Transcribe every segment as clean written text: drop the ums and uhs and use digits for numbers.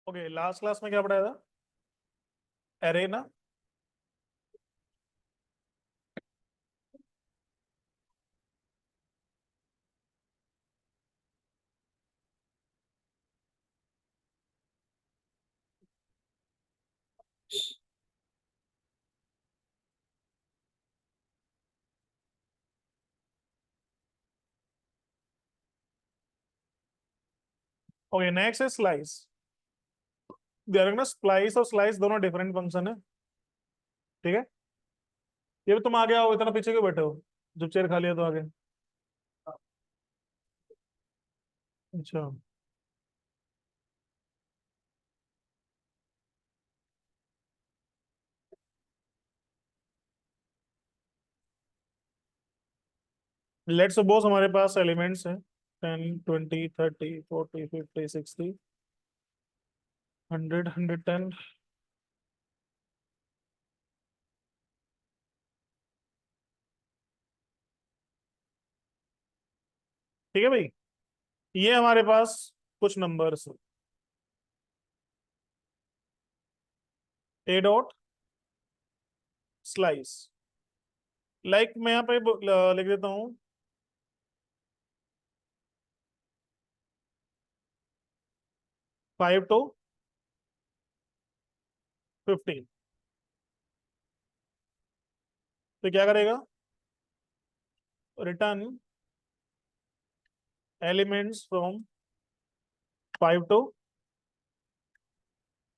Okay, last class में क्या पढ़ाया था? एरे ना। ओके, नेक्स्ट है स्लाइस। ध्यान रखना, स्प्लाइस और स्लाइस दोनों डिफरेंट फंक्शन है। ठीक है। ये भी तुम आगे आओ, इतना पीछे क्यों बैठे हो? जब चेयर खा लिया तो आगे। अच्छा। लेट्स सपोज हमारे पास एलिमेंट्स हैं 10 20 30 40 50 60 100 110। ठीक है भाई। ये हमारे पास कुछ नंबर्स। ए डॉट स्लाइस। लाइक मैं यहाँ पे लिख देता हूँ 5 to 15। तो क्या करेगा? Return elements from 5 to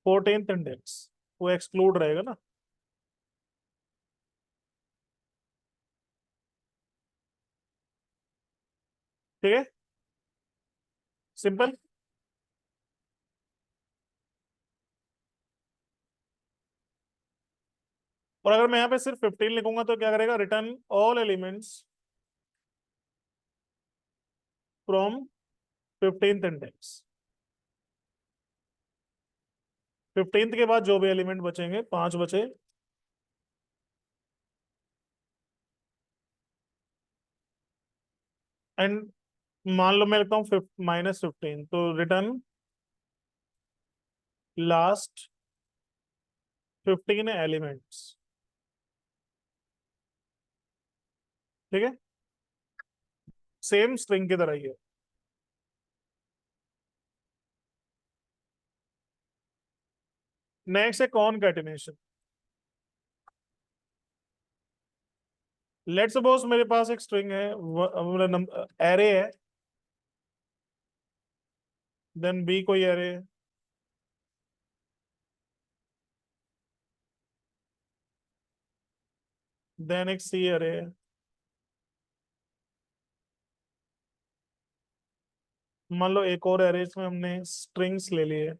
14th index. वो एक्सक्लूड रहेगा ना। ठीक है। सिंपल। और अगर मैं यहाँ पे सिर्फ 15 लिखूंगा तो क्या करेगा? Return all elements from 15th index. 15th के बाद जो भी एलिमेंट बचेंगे, 5 बचे। एंड मान लो मैं लिखता हूँ -15, तो रिटर्न लास्ट 15 एलिमेंट्स। ठीक है। सेम स्ट्रिंग की तरह ही है। नेक्स्ट है कॉनकैटिनेशन। लेट्स सपोज मेरे पास एक स्ट्रिंग है, मतलब एरे है, देन बी कोई एरे है, देन एक सी एरे है। मान लो एक और एरे में हमने स्ट्रिंग्स ले लिए।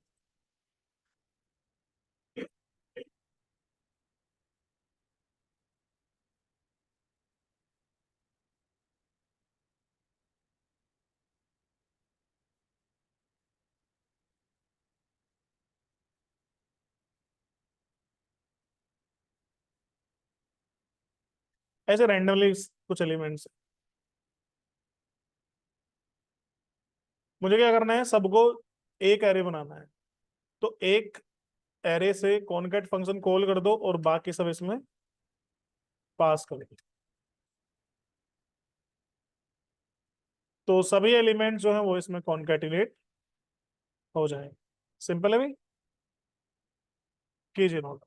ऐसे रैंडमली कुछ एलिमेंट्स। मुझे क्या करना है? सबको एक एरे बनाना है। तो एक एरे से कॉनकैट फंक्शन कॉल कर दो और बाकी सब इसमें पास कर दो। तो सभी एलिमेंट जो है वो इसमें कॉनकैटिनेट हो जाएंगे। सिंपल है भाई। कीजिए नोट।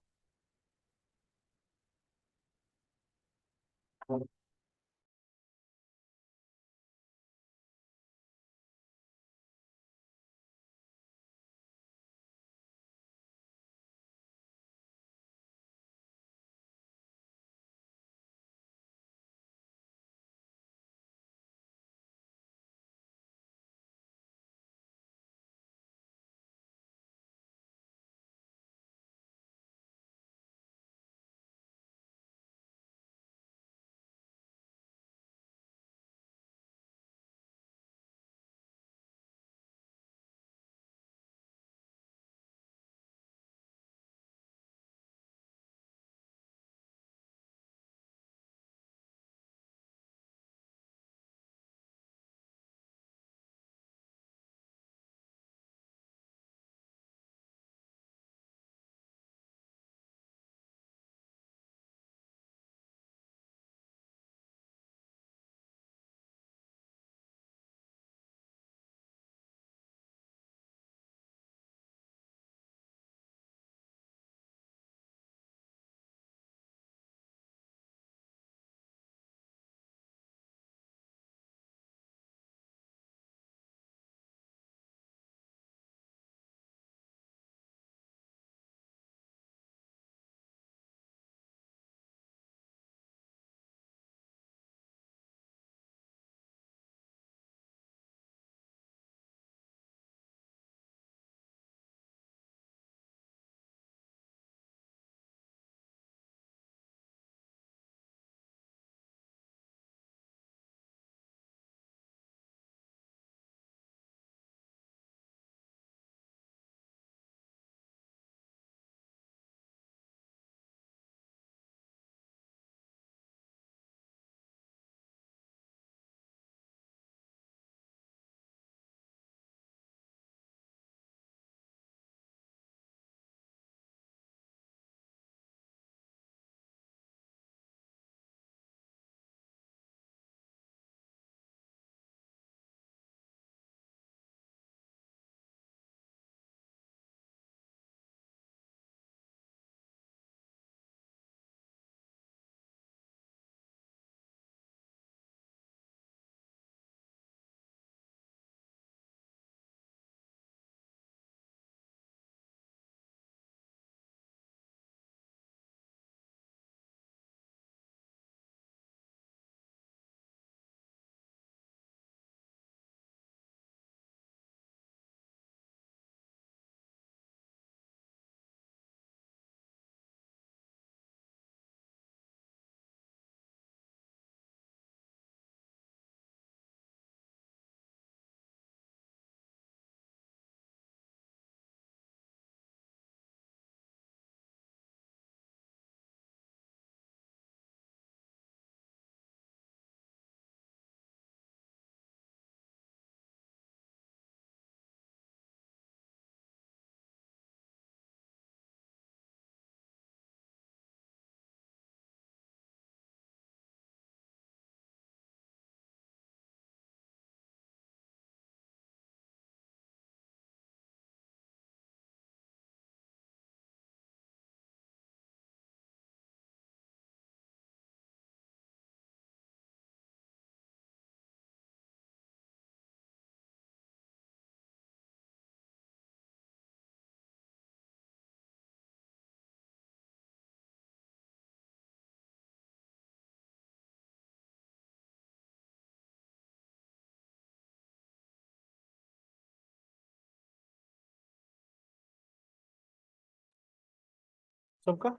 सबका,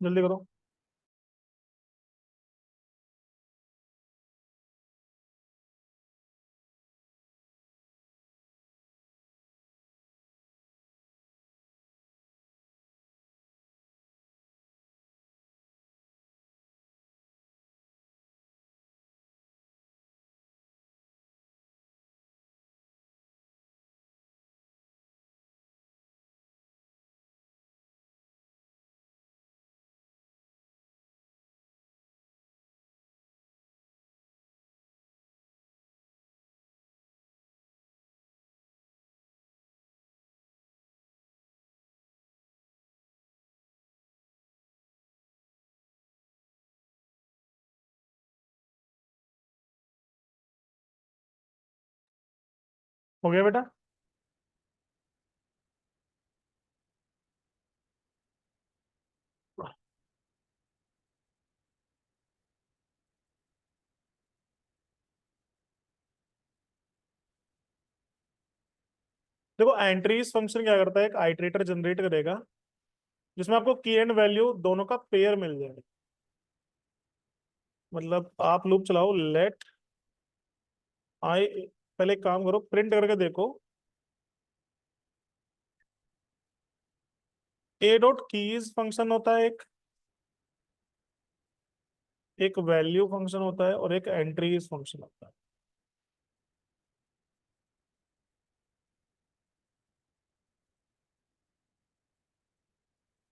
जल्दी करो। हो गया बेटा। देखो एंट्रीज फंक्शन क्या करता है, एक आइटरेटर जनरेट करेगा जिसमें आपको की एंड वैल्यू दोनों का पेयर मिल जाएगा। मतलब आप लूप चलाओ, लेट आई, पहले एक काम करो, प्रिंट करके देखो। ए डॉट कीज फंक्शन होता है एक वैल्यू फंक्शन होता है और एक एंट्रीज फंक्शन होता है,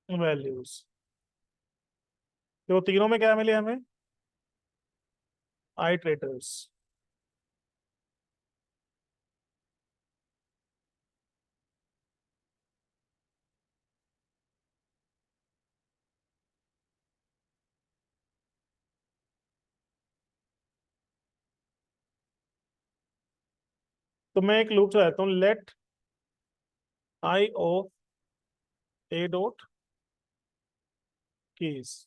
वैल्यूज। तो तीनों में क्या मिले हमें, आइटरेटर्स। तो मैं एक लूप चलाता हूँ, let I of A dot keys.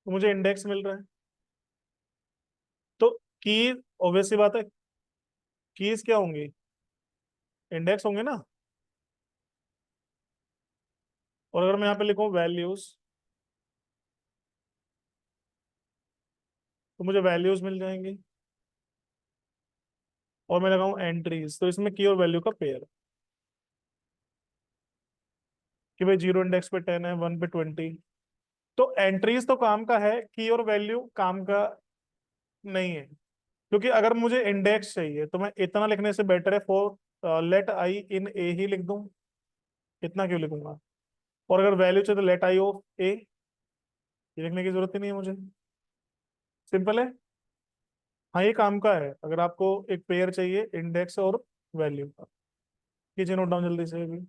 तो मुझे इंडेक्स मिल रहा है। तो कीज, ऑब्वियसली बात है, कीज क्या होंगी, इंडेक्स होंगे ना। और अगर मैं यहाँ पे लिखूँ वैल्यूज, तो मुझे वैल्यूज मिल जाएंगी। और मैं लगाऊं एंट्रीज, तो इसमें की और वैल्यू का पेयर, कि भाई 0 इंडेक्स पे 10 है, 1 पे 20। तो एंट्रीज तो काम का है, की और वैल्यू काम का नहीं है। क्योंकि अगर मुझे इंडेक्स चाहिए तो मैं इतना लिखने से बेटर है फॉर लेट आई इन ए ही लिख दूं। इतना क्यों लिखूंगा। और अगर वैल्यू चाहिए तो लेट आई ऑफ ए, ये लिखने की जरूरत ही नहीं है मुझे। सिंपल है। हाँ ये काम का है अगर आपको एक पेयर चाहिए इंडेक्स और वैल्यू का। कीजिए नोट डाउन जल्दी से अभी।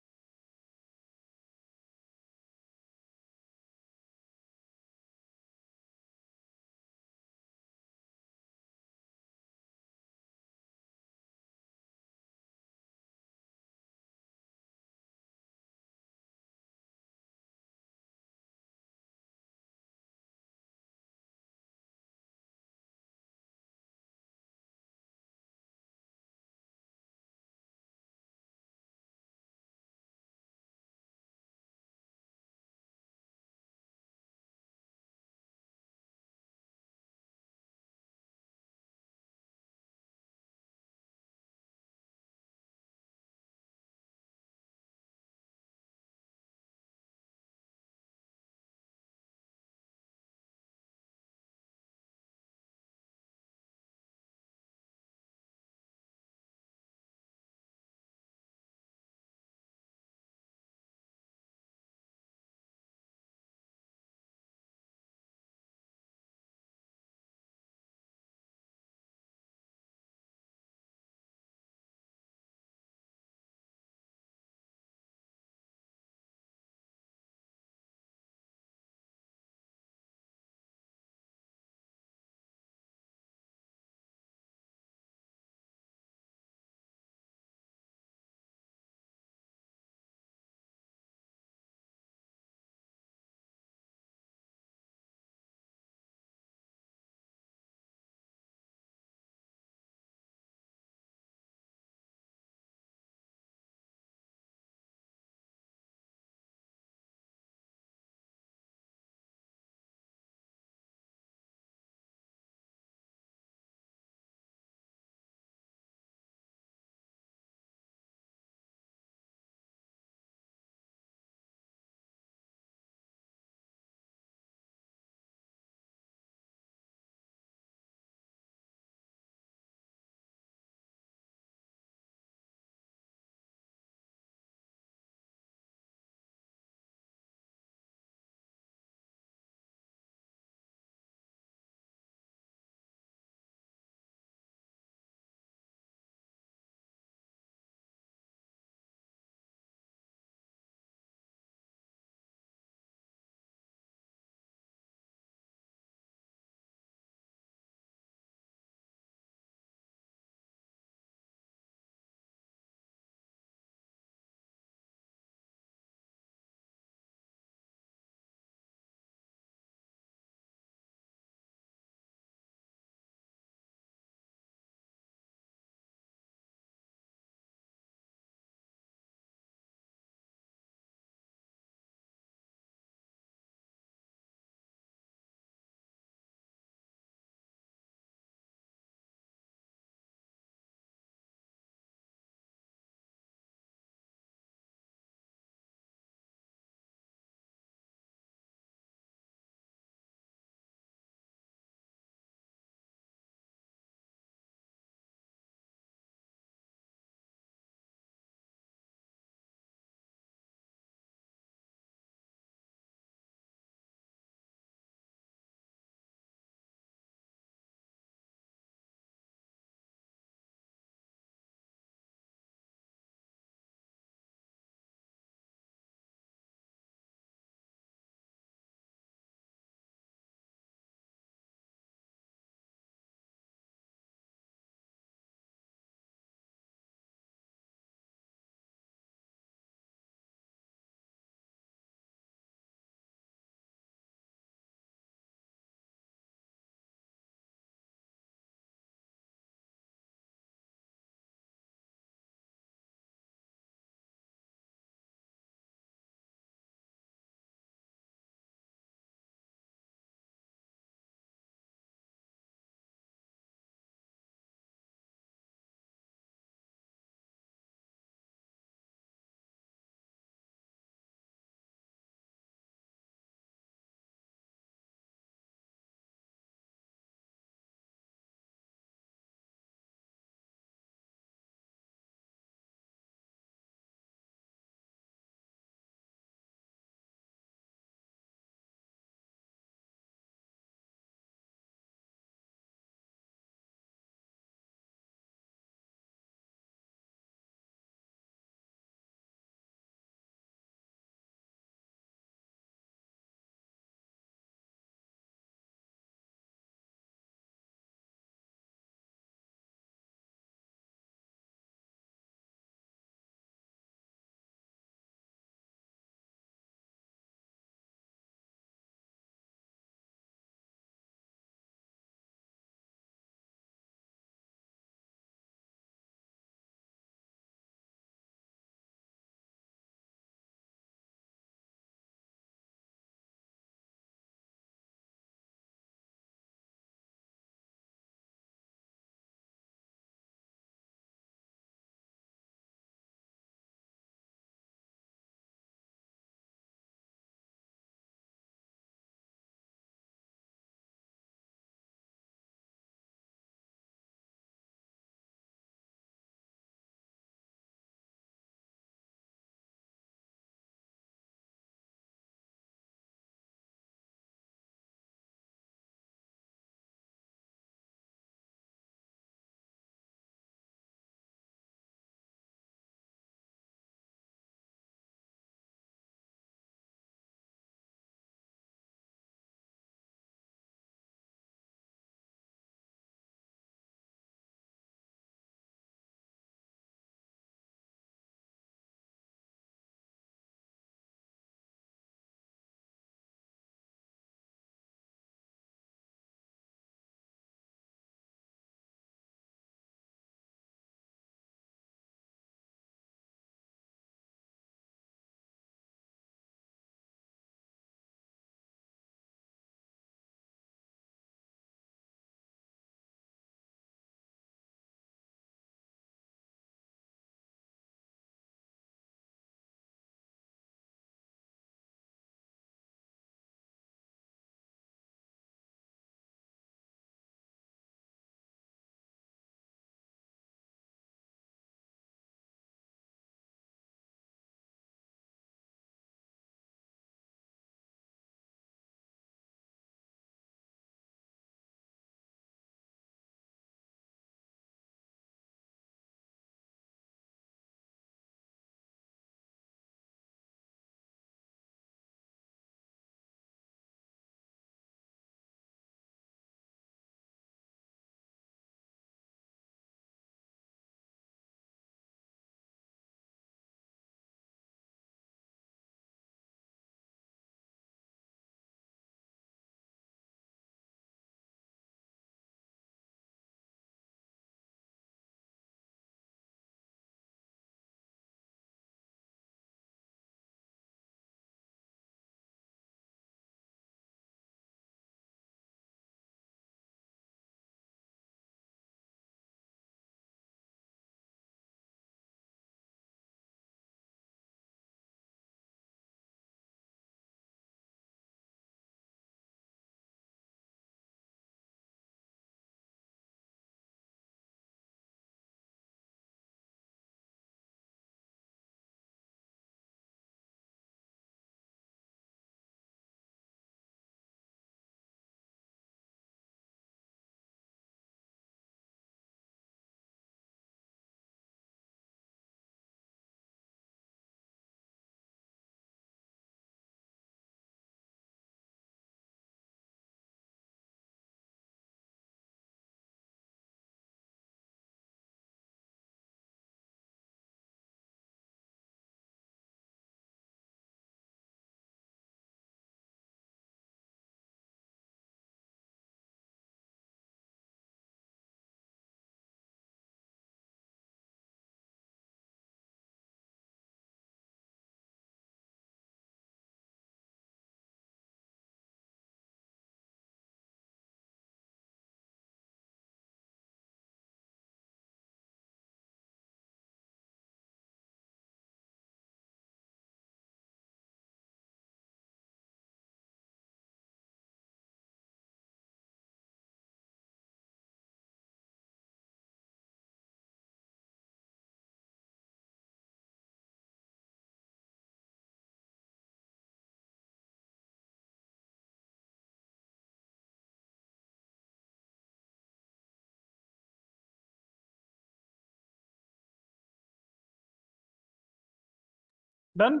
डन।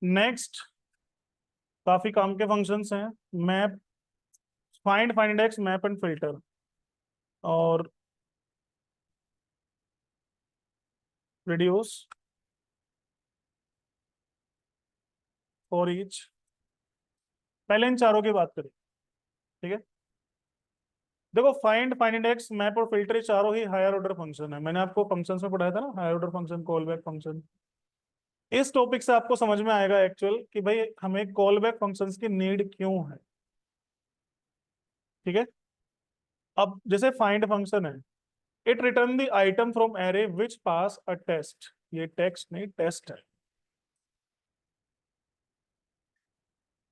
नेक्स्ट काफी काम के फंक्शंस हैं। Map, find index, map and filter, और रिड्यूस, फॉर ईच। पहले इन चारों की बात करें, ठीक है। देखो फाइंड इंडेक्स, मैप और फिल्टर, ये चारों ही हायर ऑर्डर फंक्शन है। मैंने आपको फंक्शंस में पढ़ाया था ना, higher order function, call back function. इस टॉपिक से आपको समझ में आएगा एक्चुअल कि भाई हमें कॉल बैक फंक्शंस की नीड क्यों है, ठीक है। अब जैसे फाइंड फंक्शन है, it return the item from array which pass a test. ये टेक्स्ट नहीं, टेस्ट है।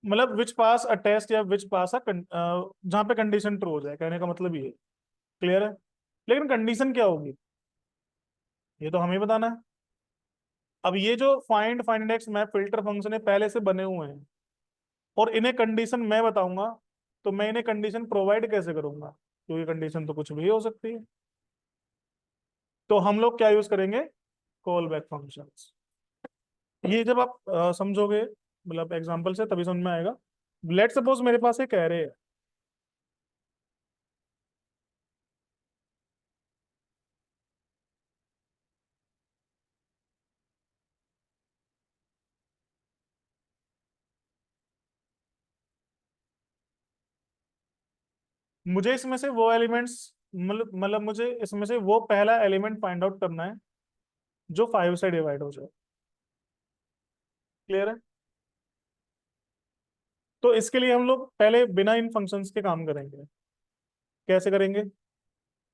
मतलब विच पास अ टेस्ट या विच पास जहां पे कंडीशन ट्रू हो जाए, कहने का मतलब ये। क्लियर है। लेकिन कंडीशन क्या होगी, ये तो हमें बताना है। अब ये जो find index map filter function है, पहले से बने हुए हैं, और इन्हें कंडीशन मैं बताऊंगा, तो मैं इन्हें कंडीशन प्रोवाइड कैसे करूंगा, क्योंकि कंडीशन तो कुछ भी हो सकती है। तो हम लोग क्या यूज करेंगे, कॉल बैक फंक्शंस। ये जब आप समझोगे, मतलब एग्जांपल से, तभी समझ में आएगा। लेट सपोज मेरे पास एक एरे है। मुझे इसमें से वो एलिमेंट्स, मतलब मुझे इसमें से वो पहला एलिमेंट फाइंड आउट करना है जो 5 से डिवाइड हो जाए। क्लियर है। तो इसके लिए हम लोग पहले बिना इन फंक्शंस के काम करेंगे। कैसे करेंगे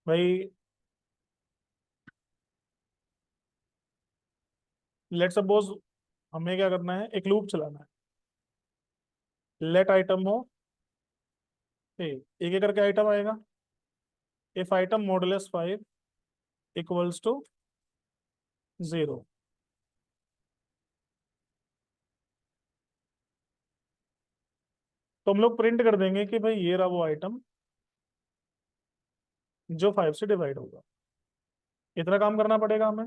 भाई, लेट सपोज हमें क्या करना है, एक लूप चलाना है। लेट आइटम हो, एक एक करके आइटम आएगा। If item modulus 5 equals to 0, तो हम लोग प्रिंट कर देंगे कि भाई ये रहा वो आइटम जो 5 से डिवाइड होगा। इतना काम करना पड़ेगा हमें।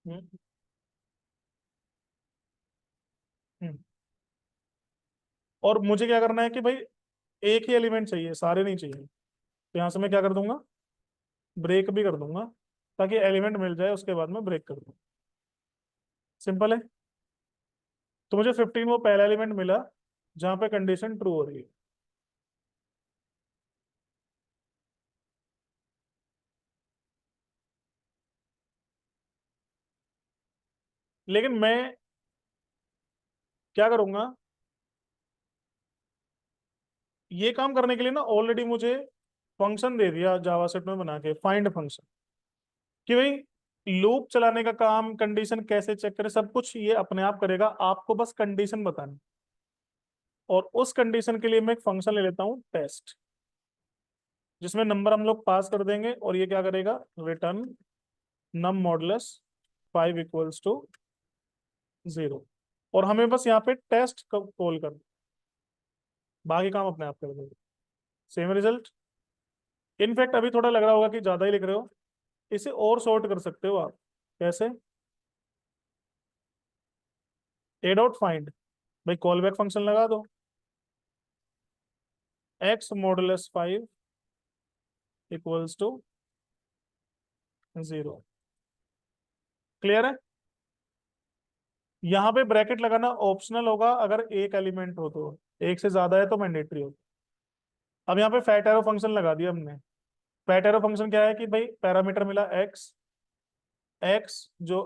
हम्म, हम्म। और मुझे क्या करना है कि भाई एक ही एलिमेंट चाहिए, सारे नहीं चाहिए। तो यहां से मैं क्या कर दूंगा, ब्रेक भी कर दूंगा, ताकि एलिमेंट मिल जाए, उसके बाद में ब्रेक कर दूंगा। सिंपल है। तो मुझे 15 वो पहला एलिमेंट मिला जहां पे कंडीशन ट्रू हो रही है। लेकिन मैं क्या करूंगा, ये काम करने के लिए ना ऑलरेडी मुझे फंक्शन दे दिया जावास्क्रिप्ट में बना के, फाइंड फंक्शन, कि भाई लूप चलाने का काम, कंडीशन कैसे चेक करें, सब कुछ ये अपने आप करेगा। आपको बस कंडीशन बतानी, और उस कंडीशन के लिए मैं एक फंक्शन ले लेता हूँ टेस्ट, जिसमें नंबर हम लोग पास कर देंगे, और ये क्या करेगा, return num modulus 5 equals to 0। और हमें बस यहाँ पे टेस्ट कॉल कर, बाकी काम अपने आप कर देंगे। Same result. इनफैक्ट अभी थोड़ा लग रहा होगा कि ज्यादा ही लिख रहे हो, इसे और शॉर्ट कर सकते हो आप। कैसे, ए डॉट फाइंड, भाई कॉल बैक फंक्शन लगा दो, X modulus 5 equals to 0। Clear है। यहाँ पे ब्रैकेट लगाना ऑप्शनल होगा अगर एक एलिमेंट हो तो, एक से ज्यादा है तो मैंडेटरी हो। अब यहाँ पे फैट एरो फंक्शन लगा दिया हमने। फैट एरो फंक्शन क्या है कि भाई पैरामीटर मिला एक्स, एक्स जो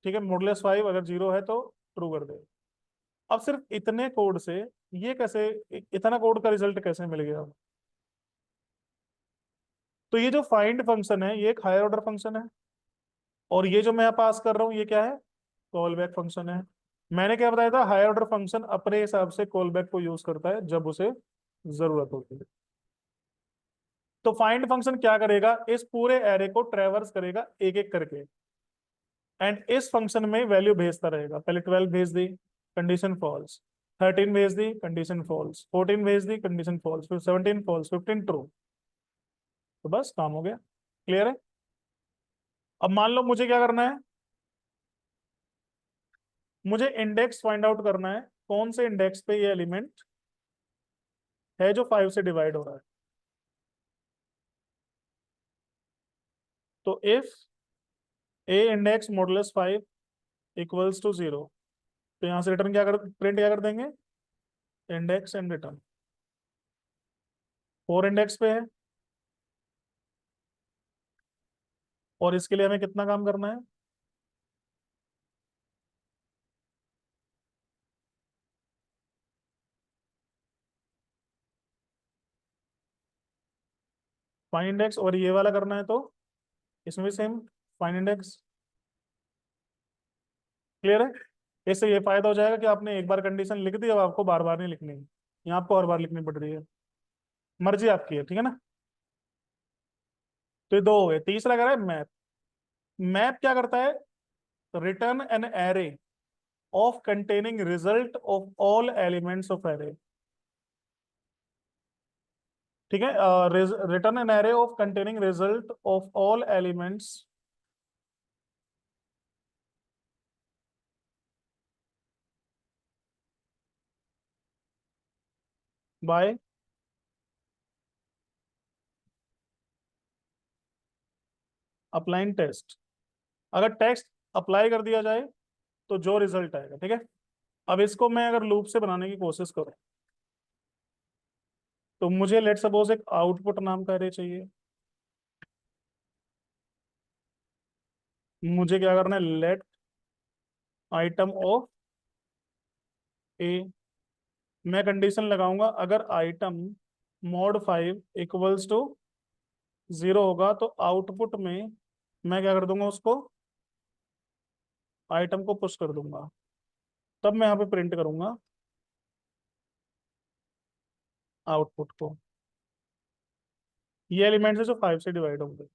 ठीक है, मॉडुलस 5 अगर 0 है तो ट्रू कर दे। अब सिर्फ इतने कोड से ये कैसे, इतना कोड का रिजल्ट कैसे मिल गया। तो ये जो फाइंड फंक्शन है, ये एक हायर ऑर्डर फंक्शन है, और ये जो मैं पास कर रहा हूँ ये क्या है, कॉल बैक फंक्शन है। मैंने क्या बताया था, हायर ऑर्डर फंक्शन अपने हिसाब से कॉल बैक को यूज करता है जब उसे जरूरत होती है। तो फाइंड फंक्शन क्या करेगा, इस पूरे एरे को ट्रेवर्स करेगा एक एक करके, एंड इस फंक्शन में वैल्यू भेजता रहेगा। पहले 12 भेज दी, कंडीशन फॉल्स। 13 भेज दी, कंडीशन फॉल्स। 14 भेज दी, कंडीशन फॉल्स। फिर 17 फॉल्स, 15 ट्रू। तो बस काम हो गया। क्लियर है? अब मान लो मुझे क्या करना है, मुझे इंडेक्स फाइंड आउट करना है, कौन से इंडेक्स पे ये एलिमेंट है जो 5 से डिवाइड हो रहा है। तो if A index modulus 5 equals to 0, तो यहां से रिटर्न क्या कर, प्रिंट क्या कर देंगे, इंडेक्स एंड रिटर्न। 4 इंडेक्स पे है, और इसके लिए हमें कितना काम करना है, फाइंड इंडेक्स, और ये वाला करना है तो इसमें भी सेम फाइंड इंडेक्स। क्लियर है? इससे ये फायदा हो जाएगा कि आपने एक बार कंडीशन लिख दी, अब आपको बार बार नहीं लिखनी है, यहाँ आपको हर बार लिखनी पड़ रही है। मर्जी आपकी है, ठीक है ना। तो ये दो हो गए, तीसरा कह रहा है मैप। मैप क्या करता है, return an array of containing result of all elements of array. ठीक है, return an array of containing result of all elements by applying test. अगर टेक्स्ट अप्लाई कर दिया जाए तो जो रिजल्ट आएगा, ठीक है। अब इसको मैं अगर लूप से बनाने की कोशिश करूं, तो मुझे लेट सपोज एक आउटपुट नाम का एरे चाहिए। मुझे क्या करना है, लेट आइटम ऑफ ए, मैं कंडीशन लगाऊंगा अगर आइटम मॉड 5 इक्वल्स टू 0 होगा, तो आउटपुट में मैं क्या कर दूंगा, उसको आइटम को पुश कर दूंगा। तब मैं यहाँ पे प्रिंट करूंगा आउटपुट को, ये एलिमेंट है जो 5 से डिवाइड होंगे।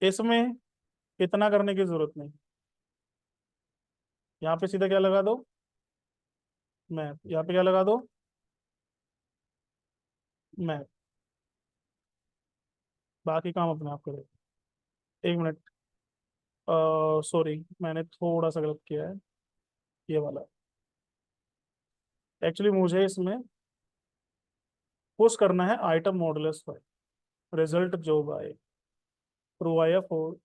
इसमें इतना करने की जरूरत नहीं, यहाँ पे सीधा क्या लगा दो, मैप। यहाँ पे क्या लगा दो, मैप। बाकी काम अपने आप करो। एक मिनट, सॉरी, मैंने थोड़ा सा गलत किया है, ये वाला। एक्चुअली मुझे इसमें पुश करना है आइटम मॉडुलस 5, रिजल्ट जो आए, ट्रू आया 4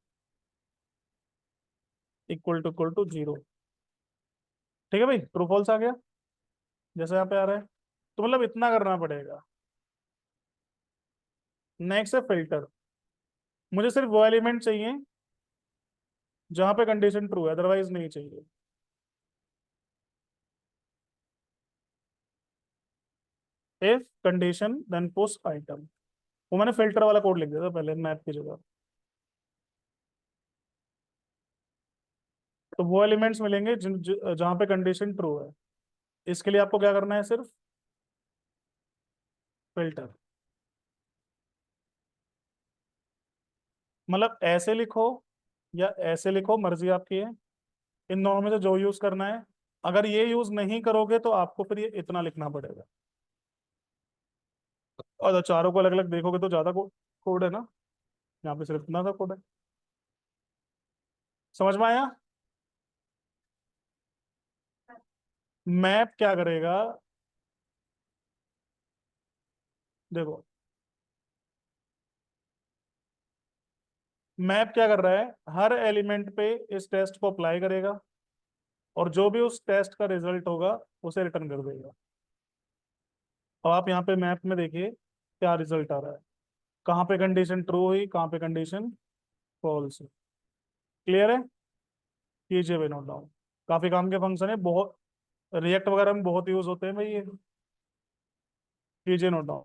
इक्वल टू 0। ठीक है भाई, ट्रू फॉल्स आ गया जैसे यहाँ पे आ रहा है। तो मतलब इतना करना पड़ेगा। नेक्स्ट है फिल्टर। मुझे सिर्फ वो एलिमेंट चाहिए जहां पे कंडीशन ट्रू है, अदरवाइज नहीं चाहिए। If condition then push item. वो मैंने फिल्टर वाला कोड लिख दिया था पहले मैप की जगह। तो वो एलिमेंट्स मिलेंगे जहां पे कंडीशन ट्रू है। इसके लिए आपको क्या करना है, सिर्फ फिल्टर। मतलब ऐसे लिखो या ऐसे लिखो, मर्जी आपकी है, इन दोनों में से जो यूज करना है। अगर ये यूज नहीं करोगे तो आपको फिर ये इतना लिखना पड़ेगा, और अगर चारों को अलग अलग देखोगे तो ज्यादा कोड है ना। यहाँ पे सिर्फ इतना सा कोड है। समझ में आया? मैप क्या करेगा, देखो, मैप क्या कर रहा है, हर एलिमेंट पे इस टेस्ट को अप्लाई करेगा, और जो भी उस टेस्ट का रिजल्ट होगा उसे रिटर्न कर देगा। अब आप यहाँ पे मैप में देखिए क्या रिजल्ट आ रहा है, कहाँ पे कंडीशन ट्रू हुई, कहाँ पे कंडीशन फॉल्स। क्लियर है? कीजिए भाई नोट डाउन। काफी काम के फंक्शन है, बहुत रिएक्ट वगैरह में बहुत यूज होते हैं भाई ये। कीजिए नोट डाउन।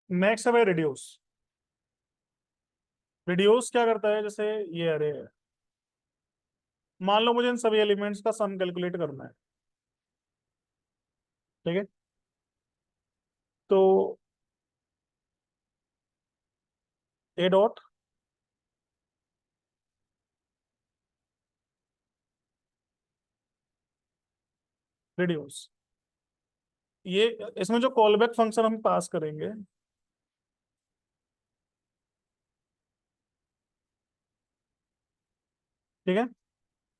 नेक्स्ट है भाई रिड्यूस। रिड्यूस क्या करता है, जैसे ये अरे है, मान लो मुझे इन सभी एलिमेंट्स का सम कैलकुलेट करना है, ठीक है। तो ए डॉट रिड्यूस, ये इसमें जो कॉलबैक फंक्शन हम पास करेंगे, ठीक है,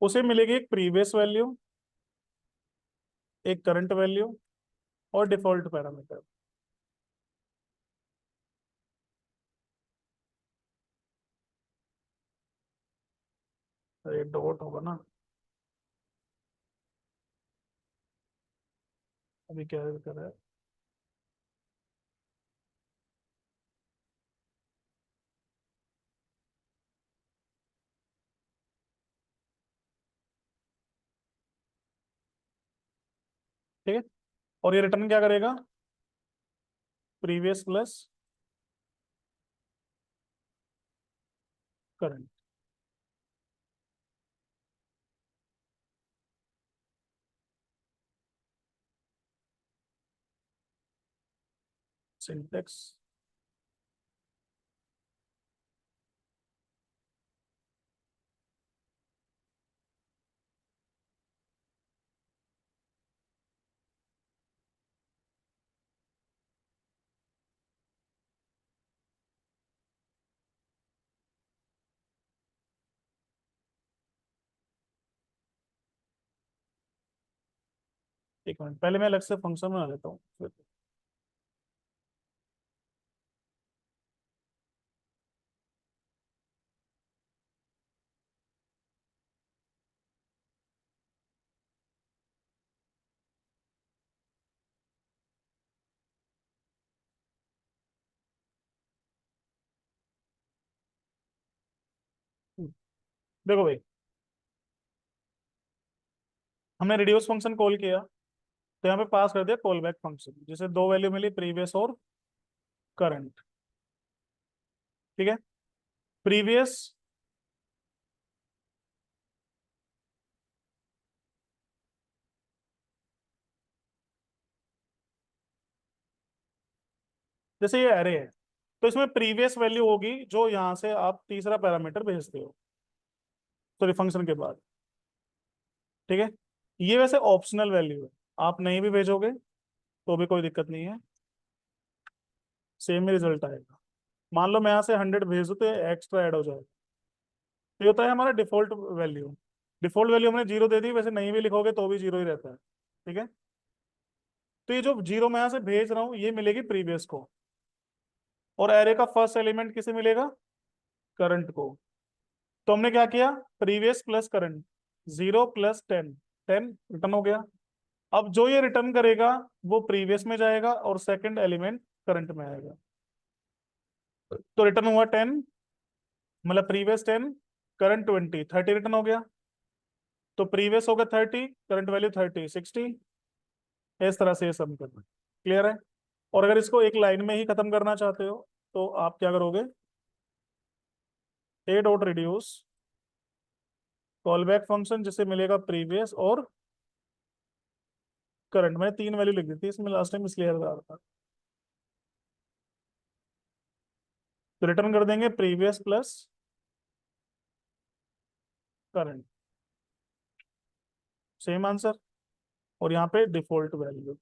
उसे मिलेगी एक प्रीवियस वैल्यू, एक करंट वैल्यू और डिफॉल्ट पैरामीटर। ये डॉट होगा ना, अभी क्या कर रहा है, ठीक है। और ये रिटर्न क्या करेगा, प्रीवियस प्लस करंट। सिंटेक्स, एक मिनट पहले मैं अलग से फंक्शन बना लेता हूँ फिर। देखो भाई, हमने रिड्यूस फंक्शन कॉल किया, तो यहाँ पे पास कर दिया कॉल बैक फंक्शन, जिसे दो वैल्यू मिली, प्रीवियस और करंट, ठीक है। प्रीवियस, जैसे ये एरे है, तो इसमें प्रीवियस वैल्यू होगी जो यहाँ से आप तीसरा पैरामीटर भेजते हो, सॉरी फंक्शन के बाद, ठीक है। ये वैसे ऑप्शनल वैल्यू है, आप नहीं भी भेजोगे तो भी कोई दिक्कत नहीं है, सेम ही रिजल्ट आएगा। मान लो मैं यहाँ से 100 भेज दूँ तो एक्स्ट्रा ऐड हो जाएगा। तो ये होता है हमारा डिफॉल्ट वैल्यू। डिफॉल्ट वैल्यू हमने जीरो दे दी, वैसे नहीं भी लिखोगे तो भी जीरो ही रहता है, ठीक है। तो ये जो जीरो मैं यहाँ से भेज रहा हूँ ये मिलेगी प्रीवियस को, और एरे का फर्स्ट एलिमेंट किसे मिलेगा, करंट को। तो हमने क्या किया, प्रीवियस प्लस करंट, 0 + 10, 10 रिटर्न हो गया। अब जो ये रिटर्न करेगा वो प्रीवियस में जाएगा और सेकंड एलिमेंट करंट में आएगा। तो रिटर्न हुआ 10, मतलब प्रीवियस 10, करंट 20, 30 रिटर्न हो गया। तो प्रीवियस हो गया 30, करंट वैल्यू 30, 60। इस तरह से ये सम करना, क्लियर है। और अगर इसको एक लाइन में ही खत्म करना चाहते हो तो आप क्या करोगे, ए dot reduce call back function जिसे मिलेगा प्रीवियस और करंट। मैंने तीन वैल्यू लिख दी थी इसमें लास्ट टाइम, इसलिए हर रहा था। तो रिटर्न कर देंगे previous plus current, same answer. और यहाँ पे डिफॉल्ट वैल्यू,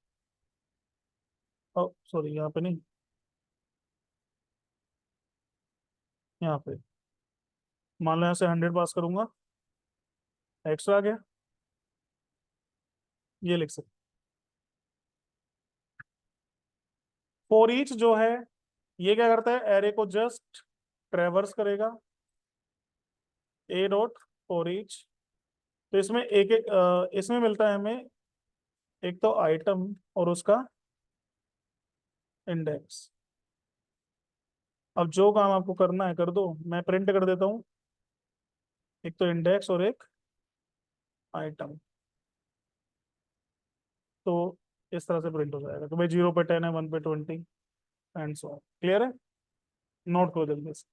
ओ सॉरी यहाँ पे नहीं, यहाँ पे मान लो यहाँ से 100 पास करूंगा, एक्स्ट्रा आ गया, ये लिख सकते। फॉर ईच जो है, ये क्या करता है, एरे को जस्ट ट्रेवर्स करेगा, ए डॉट फॉर ईच। तो इसमें एक एक इसमें मिलता है हमें एक तो आइटम और उसका इंडेक्स। अब जो काम आपको करना है कर दो, मैं प्रिंट कर देता हूँ, एक तो इंडेक्स और एक आइटम। तो इस तरह से प्रिंट हो जाएगा कि भाई 0 पे 10 है, 1 पे 20, एंड सो। क्लियर है? नोट करो जल्दी से।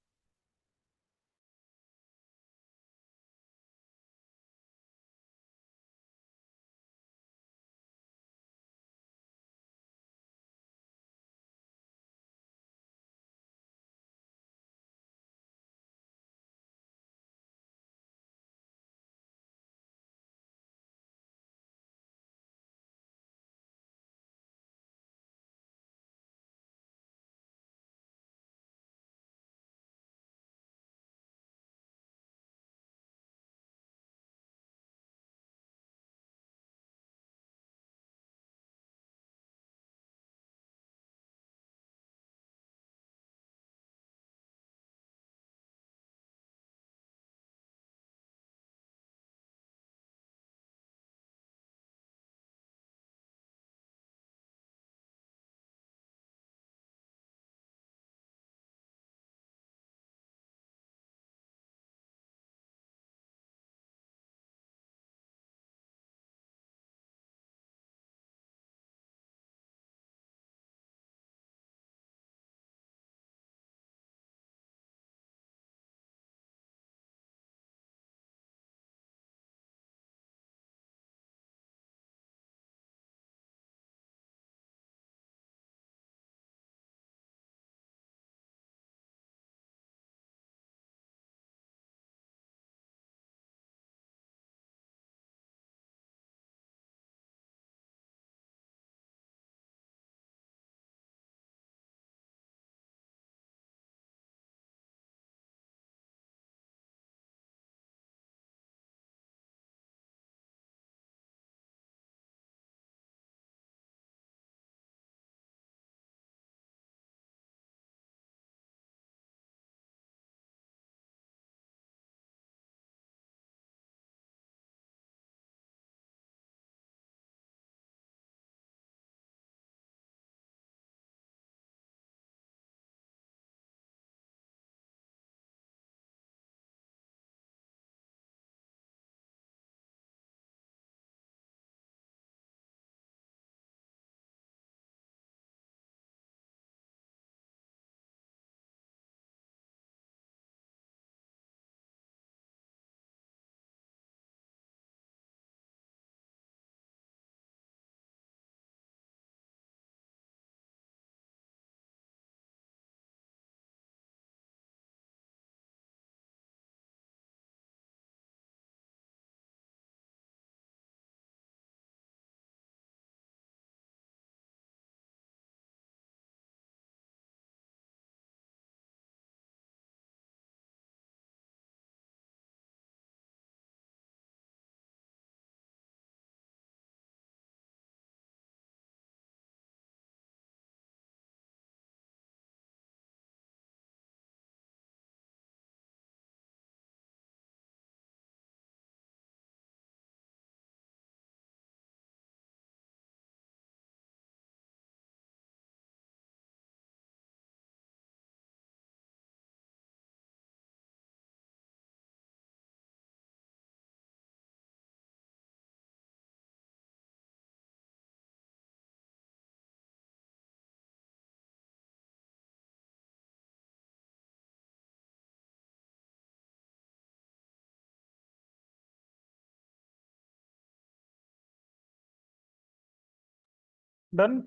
डन।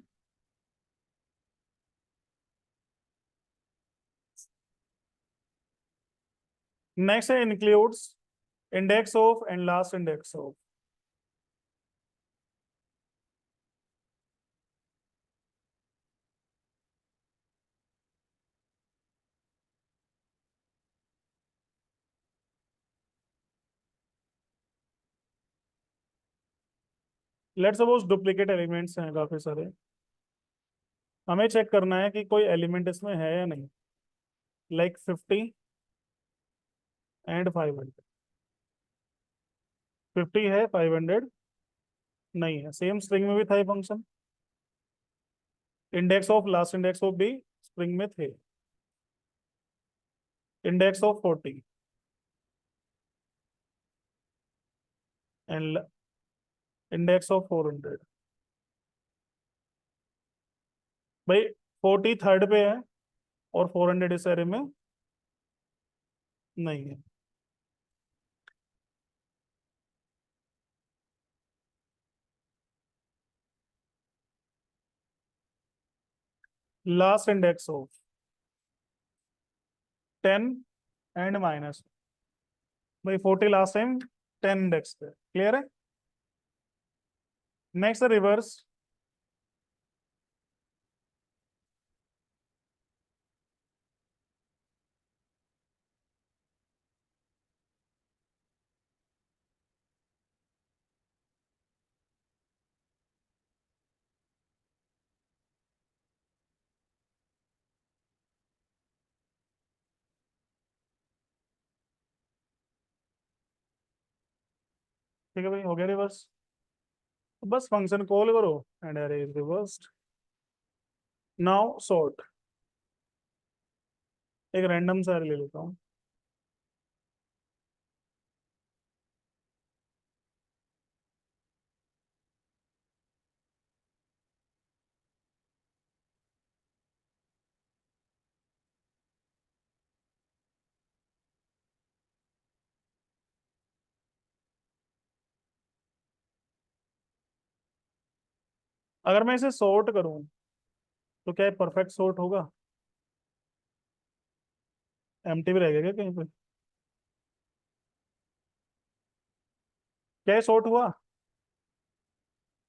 नेक्स्ट है includes index of and last index of. Let's suppose duplicate elements हैं काफी सारे। हमें चेक करना है कि कोई एलिमेंट इसमें है या नहीं। Like 50 and 500। 50 है, 500 नहीं है। सेम स्ट्रिंग में भी था ये function. Index of last index of भी स्ट्रिंग में थे। Index of 40 and index of 400। भाई 40 थर्ड पे है और 400 इस एरे में नहीं है। Last index of 10 and minus, भाई 40 लास्ट टाइम 10 इंडेक्स पे, क्लियर है। Next reverse. ठीक है भाई, हो गया रिवर्स। तो बस फंक्शन कॉल करो एंड अरे इज रिवर्स्ड। Now sort. एक रैंडम सा array ले लेता हूँ। अगर मैं इसे सॉर्ट करूँ तो क्या परफेक्ट सॉर्ट होगा? एम्प्टी भी रहेगा क्या कहीं पे? क्या सॉर्ट हुआ?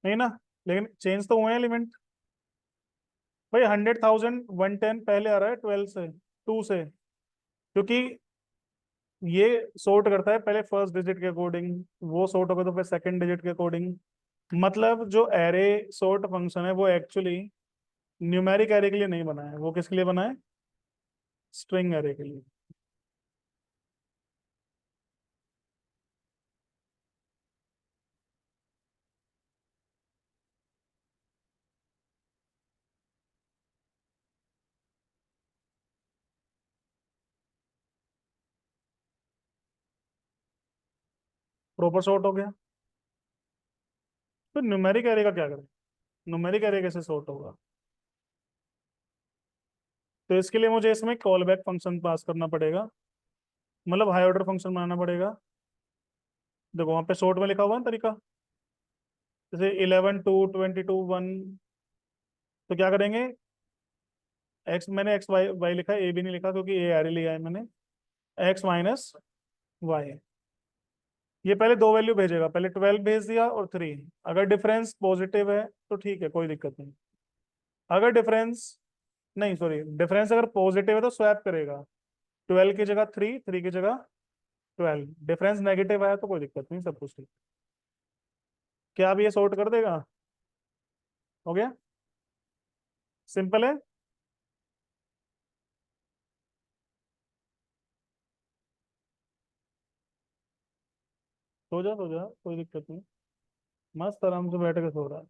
नहीं ना। लेकिन चेंज तो हुए हैं एलिमेंट। भाई 100,000 110 पहले आ रहा है 12 से, 2 से, क्योंकि ये सॉर्ट करता है पहले फर्स्ट डिजिट के अकॉर्डिंग, वो सॉर्ट होगा तो फिर सेकंड डिजिट के अकॉर्डिंग। मतलब जो एरे सॉर्ट फंक्शन है वो एक्चुअली न्यूमेरिक एरे के लिए नहीं बना है, वो किसके लिए बना है? स्ट्रिंग एरे के लिए। प्रॉपर सॉर्ट हो गया। तो न्यूमेरिक एरे का क्या करें? न्यूमेरिक एरे कैसे सॉर्ट होगा? तो इसके लिए मुझे इसमें कॉल बैक फंक्शन पास करना पड़ेगा, मतलब हाई ऑर्डर फंक्शन बनाना पड़ेगा। देखो वहां पे सॉर्ट में लिखा हुआ है ना तरीका, जैसे 11 2 22 1। तो क्या करेंगे? एक्स, मैंने एक्स वाई वाई लिखा है, ए भी नहीं लिखा क्योंकि ए आर ही लिया है मैंने। X minus Y. ये पहले दो वैल्यू भेजेगा, पहले 12 भेज दिया और 3। अगर डिफरेंस पॉजिटिव है तो ठीक है, कोई दिक्कत नहीं। अगर डिफरेंस, नहीं सॉरी, डिफरेंस अगर पॉजिटिव है तो स्वैप करेगा, 12 की जगह 3, 3 की जगह 12। डिफरेंस नेगेटिव आया तो कोई दिक्कत नहीं, सब कुछ ठीक। क्या अब ये सॉर्ट कर देगा? हो गया। सिंपल है। सो जा कोई दिक्कत नहीं, मस्त आराम से बैठ के सो रहा है।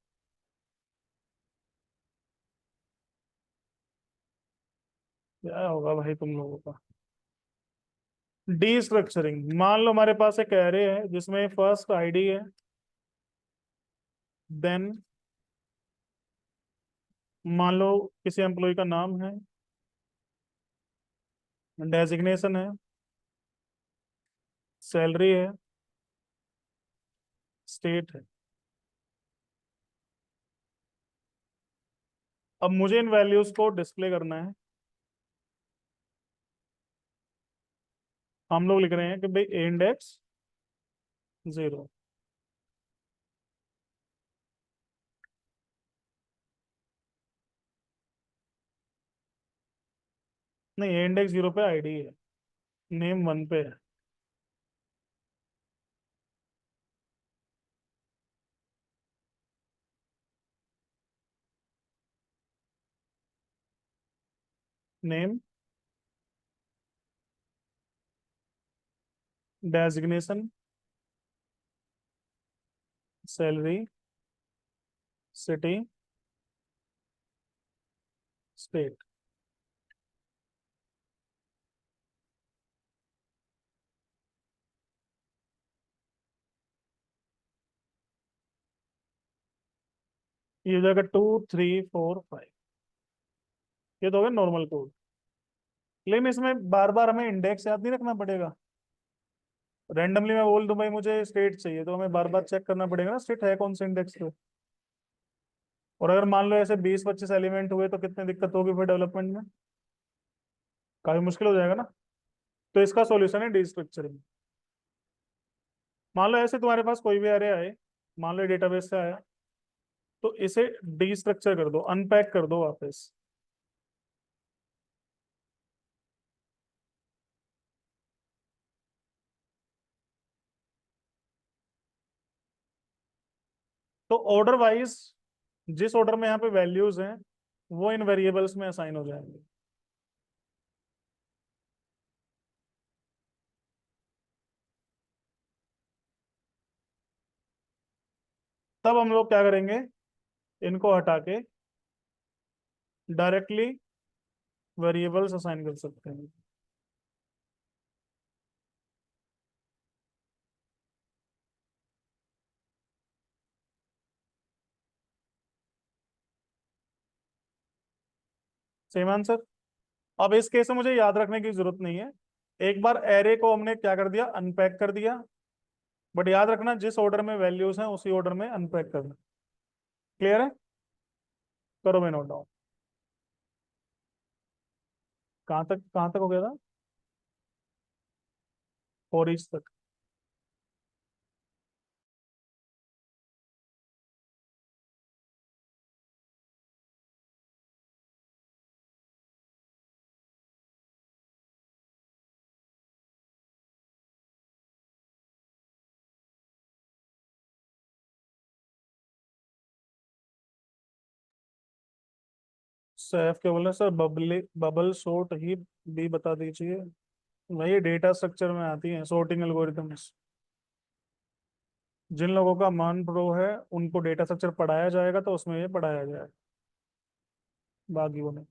क्या होगा भाई तुम लोगों का? D structuring. मान लो हमारे पास एक एरे है जिसमें फर्स्ट आईडी है, देन मान लो किसी एम्प्लॉय का नाम है, डेजिग्नेशन है, सैलरी है, स्टेट है। अब मुझे इन वैल्यूज को डिस्प्ले करना है। हम लोग लिख रहे हैं कि भाई इंडेक्स 0। नहीं, इंडेक्स 0 पे आईडी है, नेम 1 पे है। Name, designation, salary, city, state. ये हो जाएगा 2 3 4 5। ये तो हो गया नॉर्मल कोड। लेकिन इसमें बार बार हमें इंडेक्स याद नहीं रखना पड़ेगा। रैंडमली मैं बोल दूं भाई मुझे स्टेट चाहिए, तो हमें बार बार चेक करना पड़ेगा ना स्टेट है कौन से इंडेक्स पे। और अगर मान लो ऐसे 20-25 एलिमेंट हुए तो कितनी दिक्कत होगी फिर डेवलपमेंट में, काफी मुश्किल हो जाएगा ना। तो इसका सॉल्यूशन है डी स्ट्रक्चरिंग। मान लो ऐसे तुम्हारे पास कोई भी एरे आए, मान लो डेटाबेस से आया, तो इसे डी स्ट्रक्चर कर दो, अनपैक कर दो वापस। तो ऑर्डर वाइज जिस ऑर्डर में यहाँ पे वैल्यूज हैं वो इन वेरिएबल्स में असाइन हो जाएंगे। तब हम लोग क्या करेंगे, इनको हटा के डायरेक्टली वेरिएबल्स असाइन कर सकते हैं। Same answer. अब इस केस में मुझे याद रखने की जरूरत नहीं है, एक बार एरे को हमने क्या कर दिया, अनपैक कर दिया। बट याद रखना जिस ऑर्डर में वैल्यूज हैं उसी ऑर्डर में अनपैक करना। क्लियर है? करो मैं नोट डाउन। कहाँ तक हो गया था? फॉर ईच तक। सैफ के बोले सर बबल बबल सॉर्ट ही भी बता दीजिए। वही डेटा स्ट्रक्चर में आती है सॉर्टिंग एल्गोरिथम्स। जिन लोगों का मान प्रो है उनको डेटा स्ट्रक्चर पढ़ाया जाएगा तो उसमें ये पढ़ाया जाएगा, बाकी वो नहीं।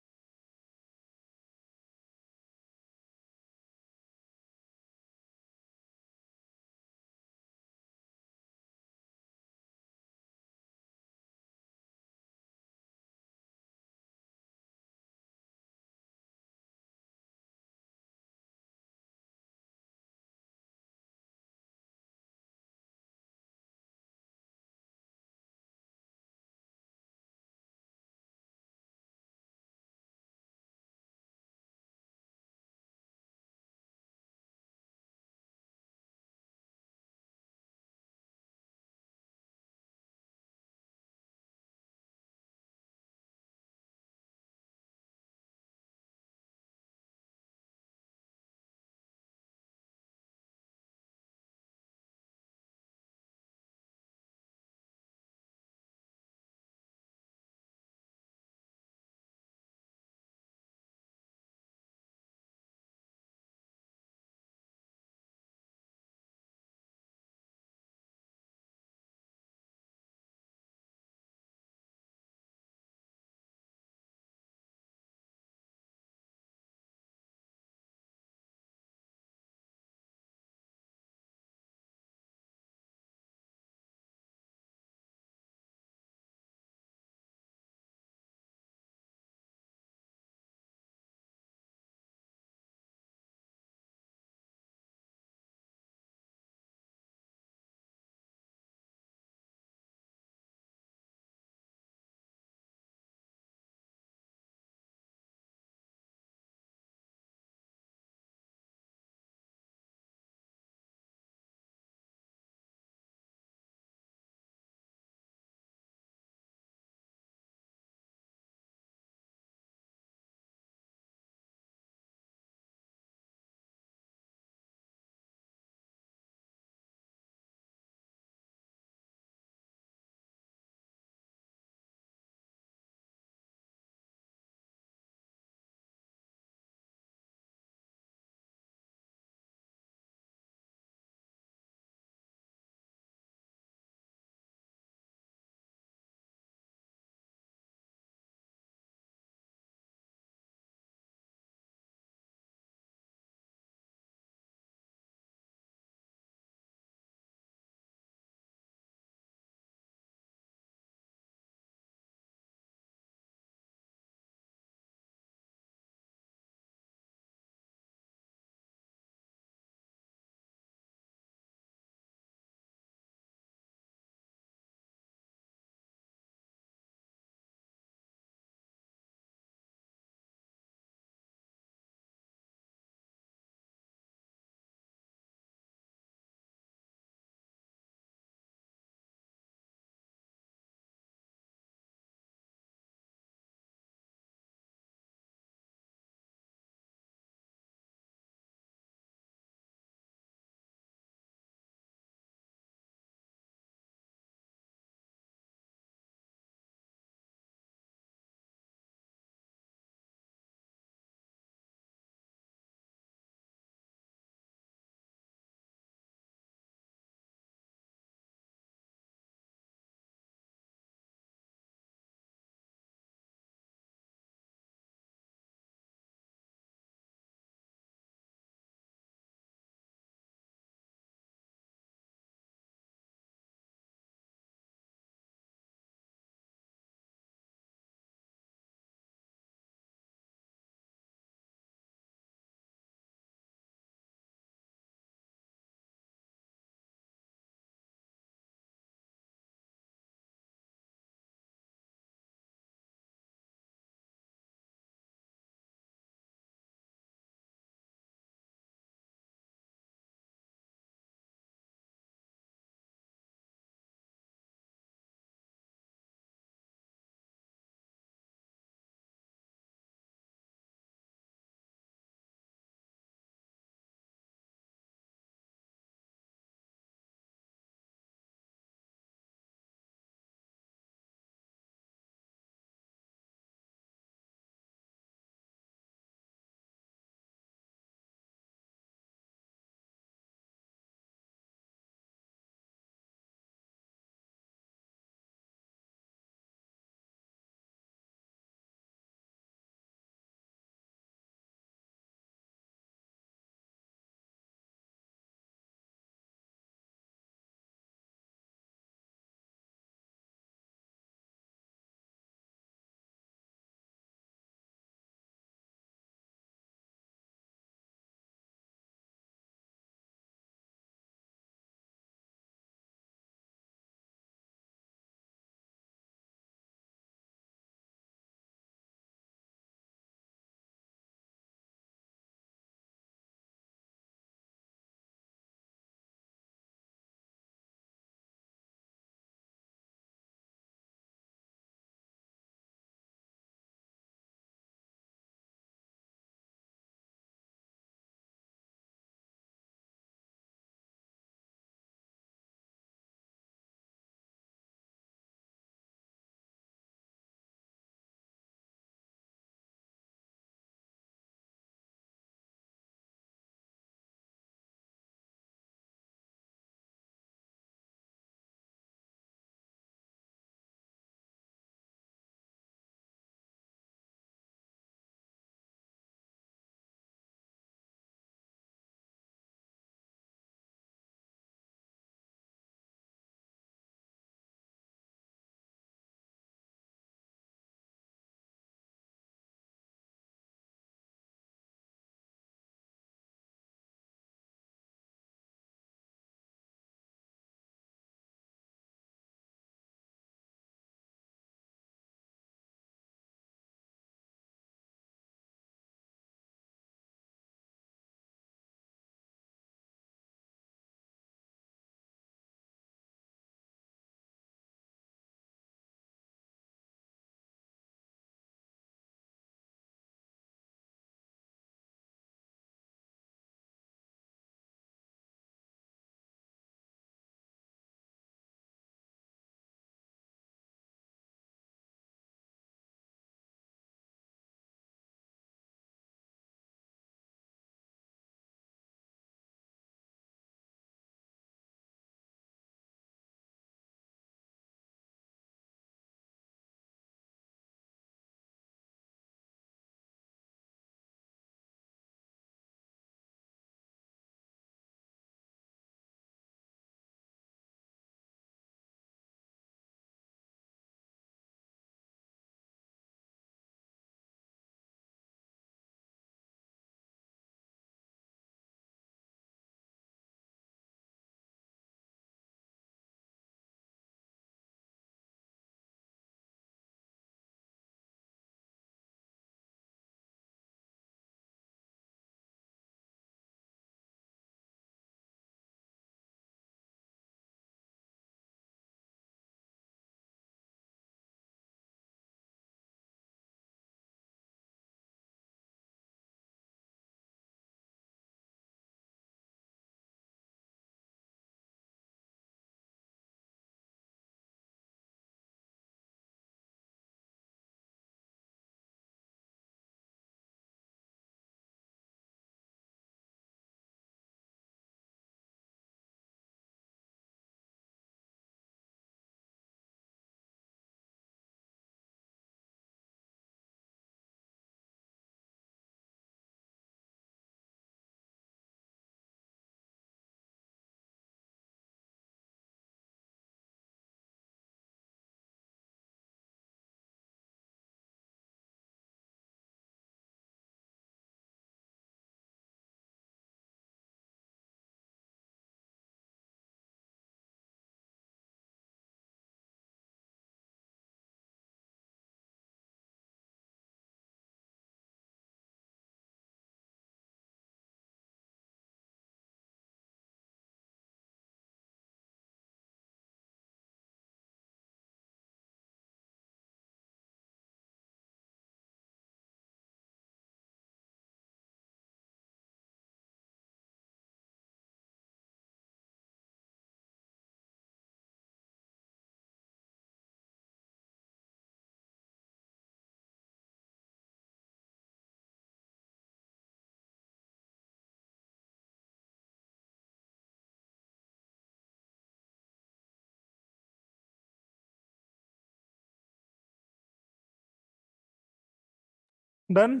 डन।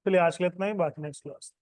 चलिए आज के लिए इतना ही, बाकी नेक्स्ट क्लास।